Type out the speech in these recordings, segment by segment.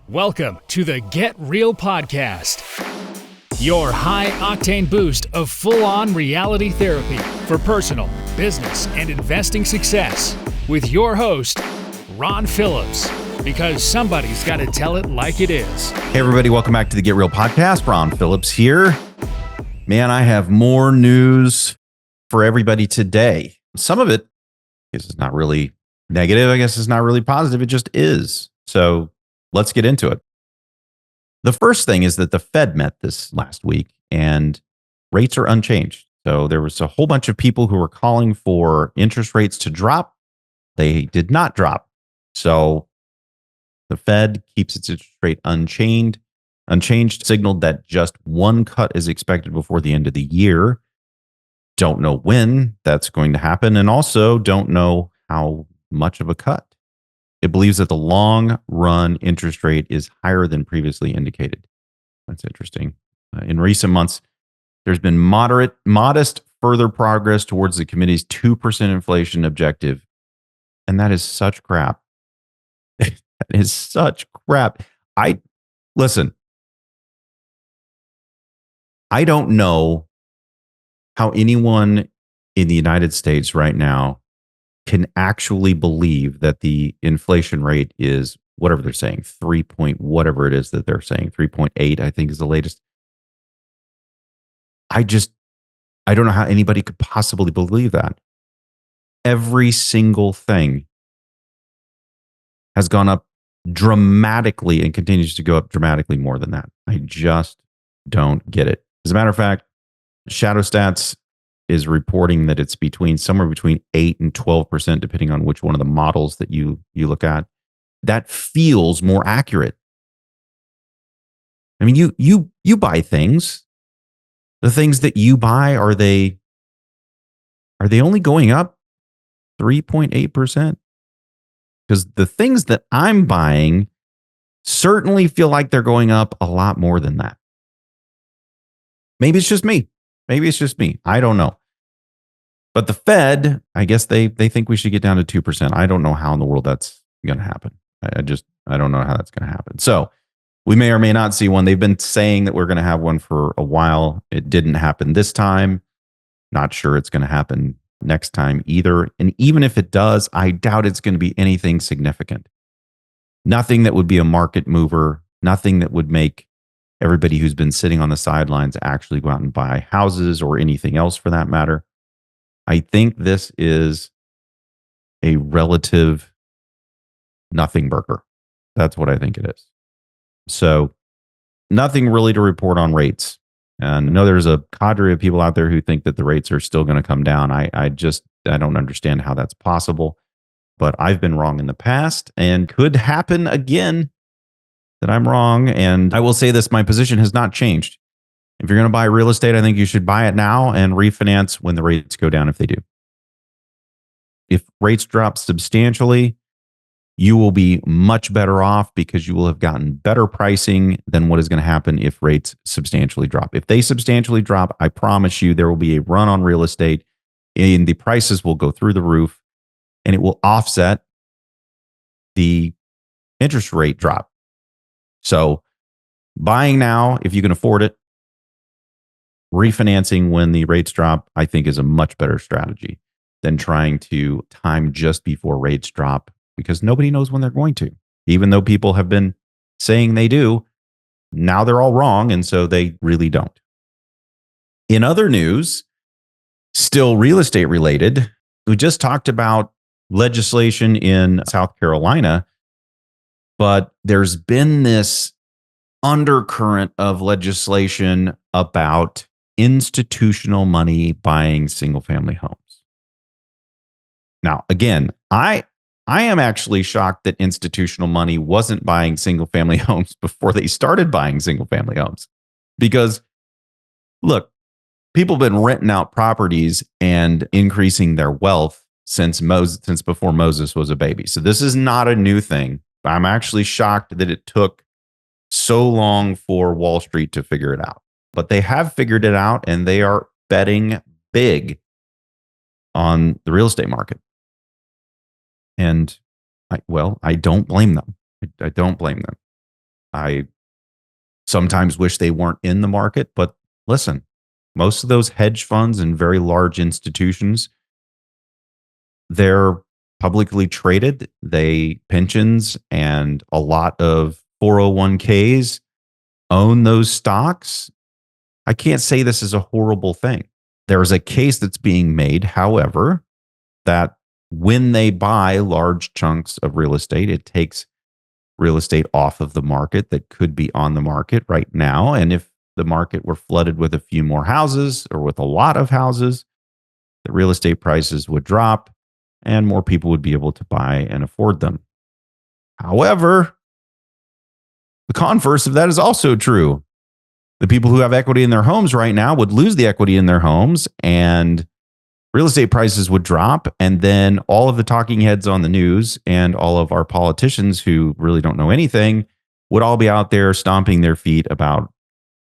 Welcome to the Get Real Podcast, your high-octane boost of full-on reality therapy for personal, business, and investing success with your host, Ron Phillips, because somebody's got to tell it like it is. Hey, everybody. Welcome back to the Get Real Podcast. Ron Phillips here. Man, I have more news for everybody today. Some of it is not really negative. I guess it's not really positive. It just is. So let's get into it. The first thing is that the Fed met this last week and rates are unchanged. So there was a whole bunch of people who were calling for interest rates to drop. They did not drop. So the Fed keeps its interest rate unchanged, signaled that just one cut is expected before the end of the year. Don't know when that's going to happen, and also don't know how much of a cut. It believes that the long run interest rate is higher than previously indicated. That's interesting. In recent months, there's been modest further progress towards the committee's 2% inflation objective. And that is such crap. That is such crap. Listen, I don't know how anyone in the United States right now can actually believe that the inflation rate is whatever they're saying, 3 point whatever it is that they're saying, 3.8, I think is the latest. I don't know how anybody could possibly believe that. Every single thing has gone up dramatically and continues to go up dramatically more than that. I just don't get it. As a matter of fact, Shadow Stats is reporting that it's somewhere between 8 and 12%, depending on which one of the models that you look at. That feels more accurate. I mean, you buy things. The things that you buy, are they only going up 3.8%? Because the things that I'm buying certainly feel like they're going up a lot more than that. Maybe it's just me. I don't know. But the Fed, I guess they think we should get down to 2%. I don't know how in the world that's going to happen. I don't know how that's going to happen. So we may or may not see one. They've been saying that we're going to have one for a while. It didn't happen this time. Not sure it's going to happen next time either. And even if it does, I doubt it's going to be anything significant. Nothing that would be a market mover. Nothing that would make everybody who's been sitting on the sidelines actually go out and buy houses or anything else for that matter. I think this is a relative nothing burger. That's what I think it is. So nothing really to report on rates. And I know there's a cadre of people out there who think that the rates are still going to come down. I don't understand how that's possible, but I've been wrong in the past and could happen again that I'm wrong. And I will say this, my position has not changed. If you're going to buy real estate, I think you should buy it now and refinance when the rates go down if they do. If rates drop substantially, you will be much better off because you will have gotten better pricing than what is going to happen if rates substantially drop. If they substantially drop, I promise you there will be a run on real estate and the prices will go through the roof and it will offset the interest rate drop. So buying now, if you can afford it, refinancing when the rates drop, I think is a much better strategy than trying to time just before rates drop because nobody knows when they're going to. Even though people have been saying they do, now they're all wrong, and so they really don't. In other news, still real estate related, we just talked about legislation in South Carolina, but there's been this undercurrent of legislation about institutional money buying single-family homes. Now, again, I am actually shocked that institutional money wasn't buying single-family homes before they started buying single-family homes. Because, look, people have been renting out properties and increasing their wealth since before Moses was a baby. So this is not a new thing. I'm actually shocked that it took so long for Wall Street to figure it out. But they have figured it out, and they are betting big on the real estate market. And I don't blame them. I don't blame them. I sometimes wish they weren't in the market, but listen, most of those hedge funds and very large institutions, they're publicly traded. They pensions and a lot of 401ks own those stocks. I can't say this is a horrible thing. There is a case that's being made, however, that when they buy large chunks of real estate, it takes real estate off of the market that could be on the market right now. And if the market were flooded with a few more houses or with a lot of houses, the real estate prices would drop and more people would be able to buy and afford them. However, the converse of that is also true. The people who have equity in their homes right now would lose the equity in their homes and real estate prices would drop. And then all of the talking heads on the news and all of our politicians who really don't know anything would all be out there stomping their feet about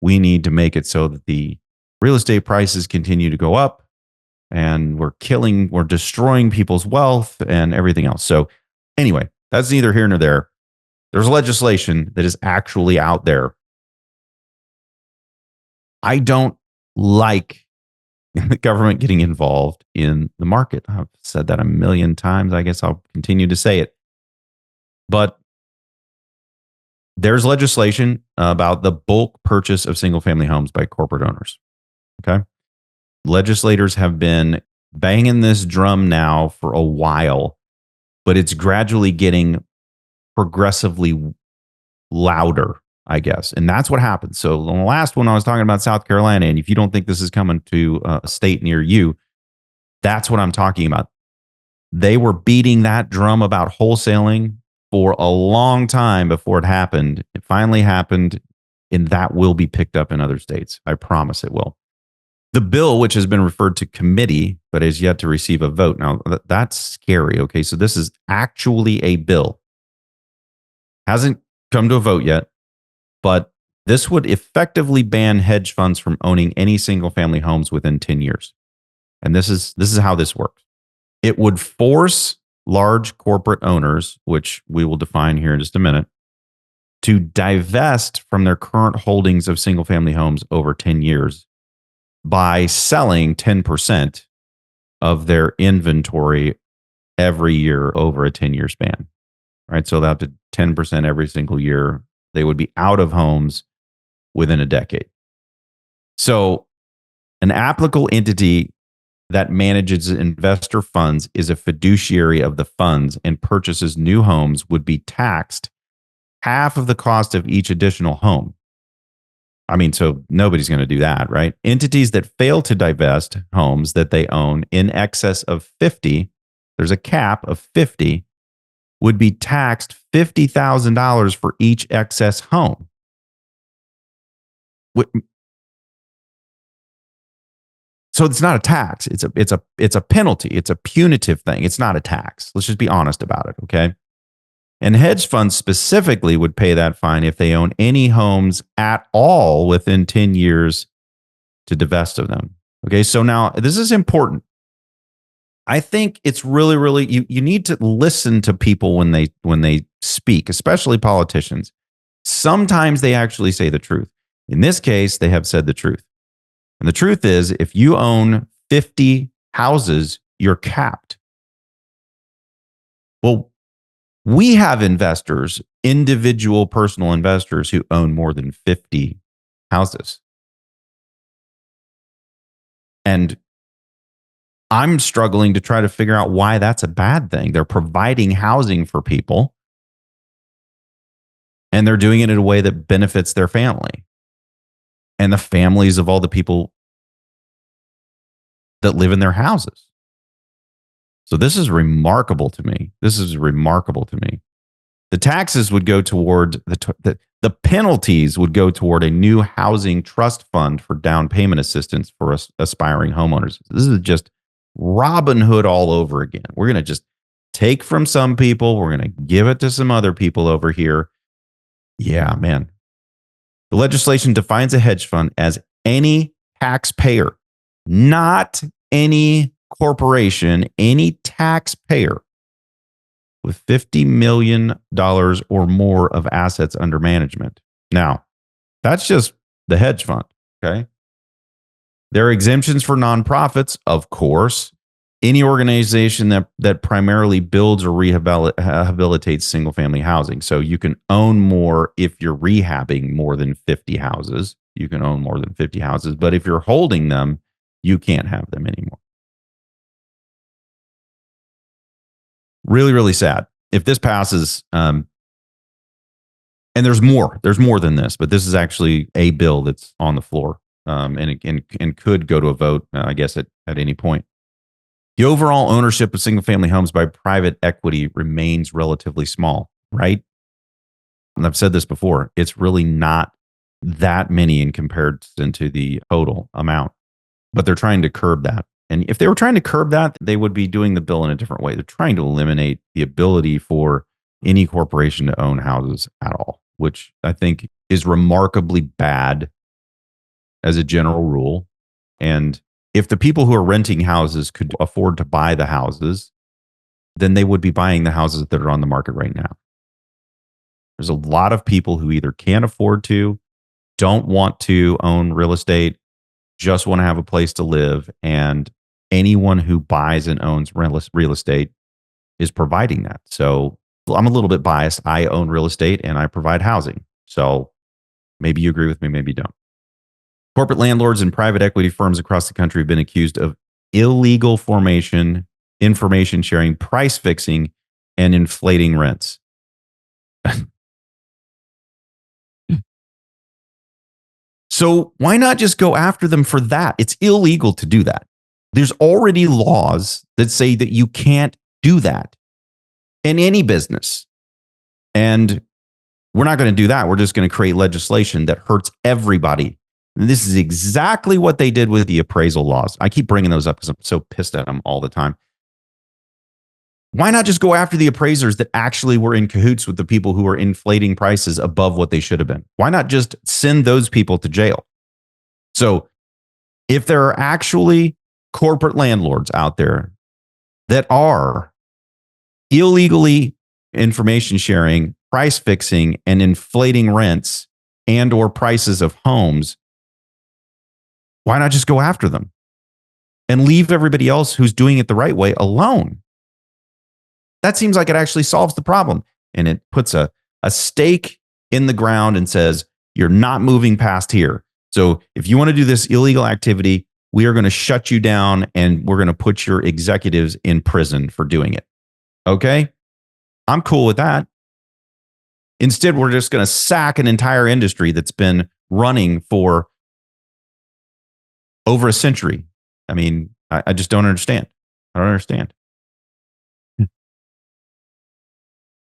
we need to make it so that the real estate prices continue to go up and we're destroying people's wealth and everything else. So anyway, that's neither here nor there. There's legislation that is actually out there. I don't like the government getting involved in the market. I've said that a million times. I guess I'll continue to say it. But there's legislation about the bulk purchase of single family homes by corporate owners. Okay. Legislators have been banging this drum now for a while, but it's gradually getting progressively louder, I guess. And that's what happened. So on the last one, I was talking about South Carolina. And if you don't think this is coming to a state near you, that's what I'm talking about. They were beating that drum about wholesaling for a long time before it happened. It finally happened, and that will be picked up in other states. I promise it will. The bill, which has been referred to committee, but has yet to receive a vote. Now, that's scary. Okay, so this is actually a bill. Hasn't come to a vote yet, but this would effectively ban hedge funds from owning any single family homes within 10 years. And this is how this works. It would force large corporate owners, which we will define here in just a minute, to divest from their current holdings of single family homes over 10 years by selling 10% of their inventory every year over a 10-year span. Right? So that to 10% every single year, they would be out of homes within a decade. So an applicable entity that manages investor funds is a fiduciary of the funds and purchases new homes would be taxed half of the cost of each additional home. I mean, so nobody's going to do that, right? Entities that fail to divest homes that they own in excess of 50, there's a cap of 50, would be taxed $50,000 for each excess home. So it's not a tax. It's a penalty. It's a punitive thing. It's not a tax. Let's just be honest about it, okay? And hedge funds specifically would pay that fine if they own any homes at all within 10 years to divest of them. Okay, so now this is important. I think it's really, really, you need to listen to people when they speak, especially politicians. Sometimes they actually say the truth. In this case, they have said the truth. And the truth is, if you own 50 houses, you're capped. Well, we have investors, individual personal investors who own more than 50 houses. And I'm struggling to try to figure out why that's a bad thing. They're providing housing for people, and they're doing it in a way that benefits their family and the families of all the people that live in their houses. So this is remarkable to me. The taxes would go toward the penalties would go toward a new housing trust fund for down payment assistance for aspiring homeowners. This is just Robin Hood all over again. We're going to just take from some people. We're going to give it to some other people over here. Yeah, man. The legislation defines a hedge fund as any taxpayer, not any corporation, any taxpayer with $50 million or more of assets under management. Now, that's just the hedge fund, okay? There are exemptions for nonprofits, of course. Any organization that primarily builds or rehabilitates single-family housing. So you can own more if you're rehabbing more than 50 houses. You can own more than 50 houses. But if you're holding them, you can't have them anymore. Really, really sad. If this passes, and there's more than this, but this is actually a bill that's on the floor, and could go to a vote, I guess, at any point. The overall ownership of single-family homes by private equity remains relatively small, right? And I've said this before, it's really not that many in comparison to the total amount, but they're trying to curb that. And if they were trying to curb that, they would be doing the bill in a different way. They're trying to eliminate the ability for any corporation to own houses at all, which I think is remarkably bad as a general rule. And if the people who are renting houses could afford to buy the houses, then they would be buying the houses that are on the market right now. There's a lot of people who either can't afford to, don't want to own real estate, just want to have a place to live. And anyone who buys and owns real estate is providing that. So I'm a little bit biased. I own real estate and I provide housing. So maybe you agree with me, maybe you don't. Corporate landlords and private equity firms across the country have been accused of illegal formation, information sharing, price fixing, and inflating rents. So why not just go after them for that? It's illegal to do that. There's already laws that say that you can't do that in any business. And we're not going to do that. We're just going to create legislation that hurts everybody. And this is exactly what they did with the appraisal laws. I keep bringing those up because I'm so pissed at them all the time. Why not just go after the appraisers that actually were in cahoots with the people who were inflating prices above what they should have been? Why not just send those people to jail? So if there are actually corporate landlords out there that are illegally information sharing, price fixing, and inflating rents and or prices of homes, why not just go after them and leave everybody else who's doing it the right way alone? That seems like it actually solves the problem. And it puts a stake in the ground and says, you're not moving past here. So if you want to do this illegal activity, we are going to shut you down and we're going to put your executives in prison for doing it. Okay? I'm cool with that. Instead, we're just going to sack an entire industry that's been running for over a century. I mean, I just don't understand. I don't understand.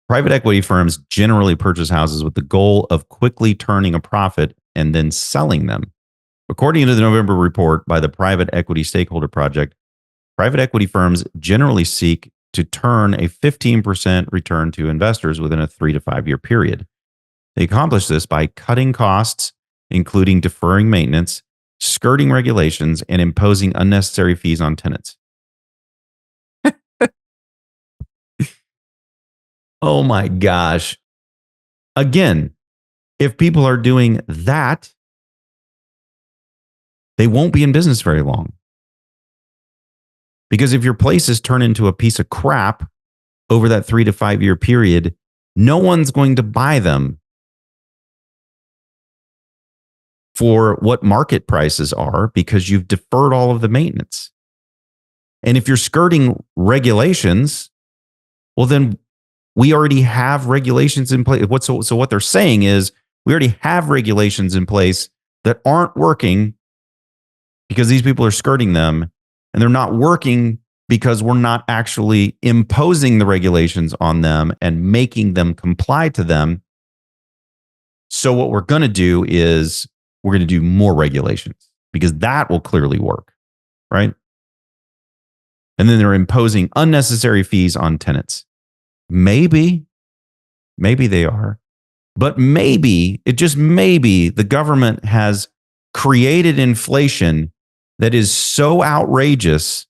Private equity firms generally purchase houses with the goal of quickly turning a profit and then selling them. According to the November report by the Private Equity Stakeholder Project, private equity firms generally seek to turn a 15% return to investors within a 3 to 5 year period. They accomplish this by cutting costs, including deferring maintenance, skirting regulations, and imposing unnecessary fees on tenants. Oh my gosh. Again, if people are doing that, they won't be in business very long. Because if your places turn into a piece of crap over that 3 to 5 year period, no one's going to buy them for what market prices are because you've deferred all of the maintenance. And if you're skirting regulations, well, then we already have regulations in place. So what they're saying is we already have regulations in place that aren't working because these people are skirting them, and they're not working because we're not actually imposing the regulations on them and making them comply to them. So what we're going to do is we're going to do more regulations because that will clearly work, right? And then they're imposing unnecessary fees on tenants. Maybe they are, but maybe, it just maybe, the government has created inflation that is so outrageous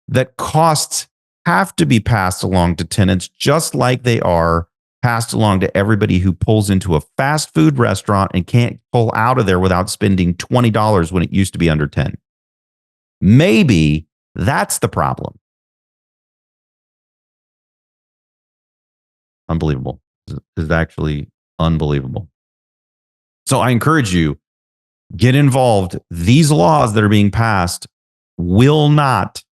that costs have to be passed along to tenants, just like they are passed along to everybody who pulls into a fast food restaurant and can't pull out of there without spending $20 when it used to be under 10. Maybe that's the problem. Unbelievable. This is actually unbelievable. So I encourage you, get involved. These laws that are being passed will not,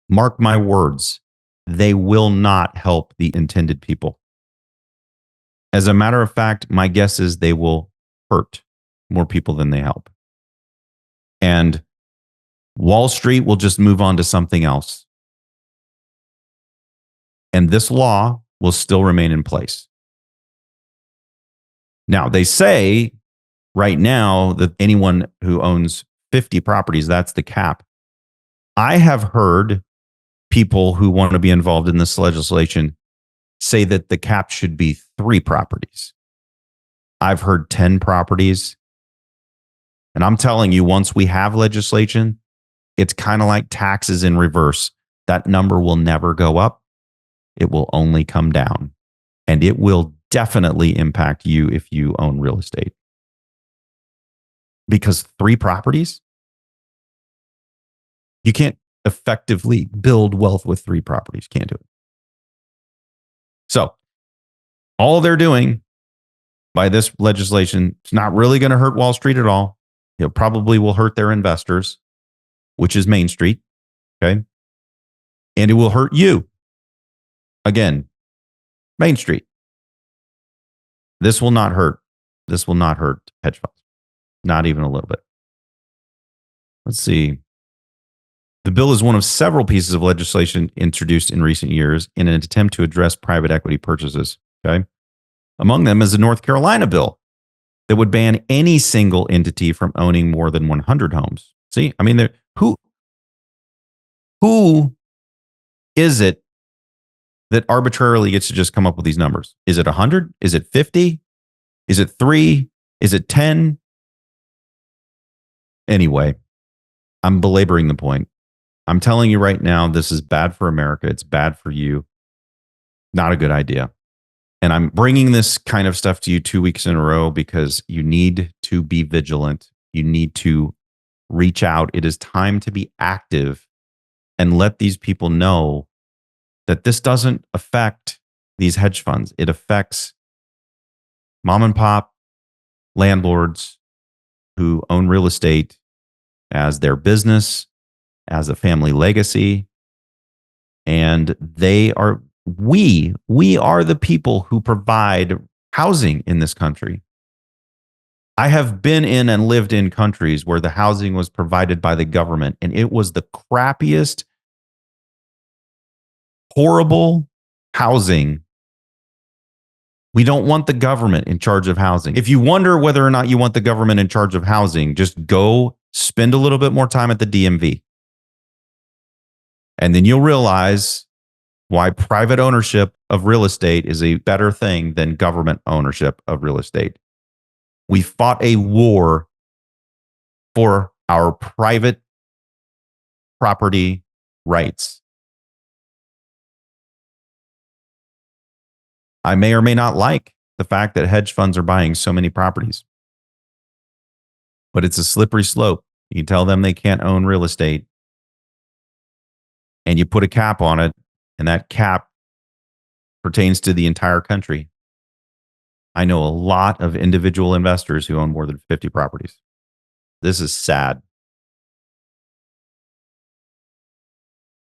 mark my words, they will not help the intended people. As a matter of fact, my guess is they will hurt more people than they help. And Wall Street will just move on to something else. And this law will still remain in place. Now, they say right now that anyone who owns 50 properties, that's the cap. I have heard people who want to be involved in this legislation say that the cap should be 3 properties. I've heard 10 properties. And I'm telling you, once we have legislation, it's kind of like taxes in reverse. That number will never go up. It will only come down. And it will definitely impact you if you own real estate. Because 3 properties, you can't effectively build wealth with 3 properties. Can't do it. So all they're doing by this legislation, it's not really going to hurt Wall Street at all. It probably will hurt their investors, which is Main Street. Okay. And it will hurt you. Again, Main Street. This will not hurt. This will not hurt hedge funds. Not even a little bit. Let's see. The bill is one of several pieces of legislation introduced in recent years in an attempt to address private equity purchases. Okay. Among them is a North Carolina bill that would ban any single entity from owning more than 100 homes. See, I mean, who is it that arbitrarily gets to just come up with these numbers? Is it 100? Is it 50? Is it 3? Is it 10? Anyway, I'm belaboring the point. I'm telling you right now, this is bad for America. It's bad for you. Not a good idea. And I'm bringing this kind of stuff to you 2 weeks in a row because you need to be vigilant. You need to reach out. It is time to be active and let these people know that this doesn't affect these hedge funds. It affects mom and pop landlords who own real estate as their business, as a family legacy. And we are the people who provide housing in this country. I have been in and lived in countries where the housing was provided by the government, and it was the crappiest, horrible housing. We don't want the government in charge of housing. If you wonder whether or not you want the government in charge of housing, just go spend a little bit more time at the DMV. And then you'll realize why private ownership of real estate is a better thing than government ownership of real estate. We fought a war for our private property rights. I may or may not like the fact that hedge funds are buying so many properties, but it's a slippery slope. You tell them they can't own real estate, and you put a cap on it, and that cap pertains to the entire country. I know a lot of individual investors who own more than 50 properties. This is sad.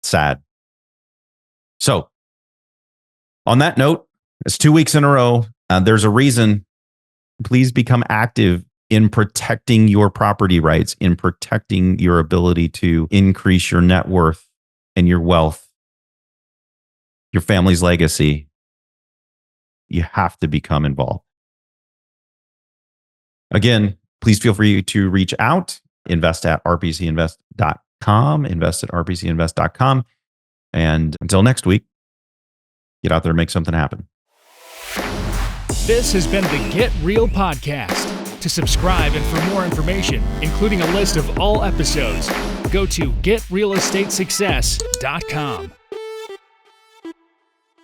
Sad. So, on that note, it's 2 weeks in a row. There's a reason. Please become active in protecting your property rights, in protecting your ability to increase your net worth and your wealth, your family's legacy. You have to become involved. Again, please feel free to reach out, invest@rpcinvest.com, invest@rpcinvest.com. And until next week, get out there and make something happen. This has been the Get Real Podcast. To subscribe and for more information, including a list of all episodes, go to getrealestatesuccess.com.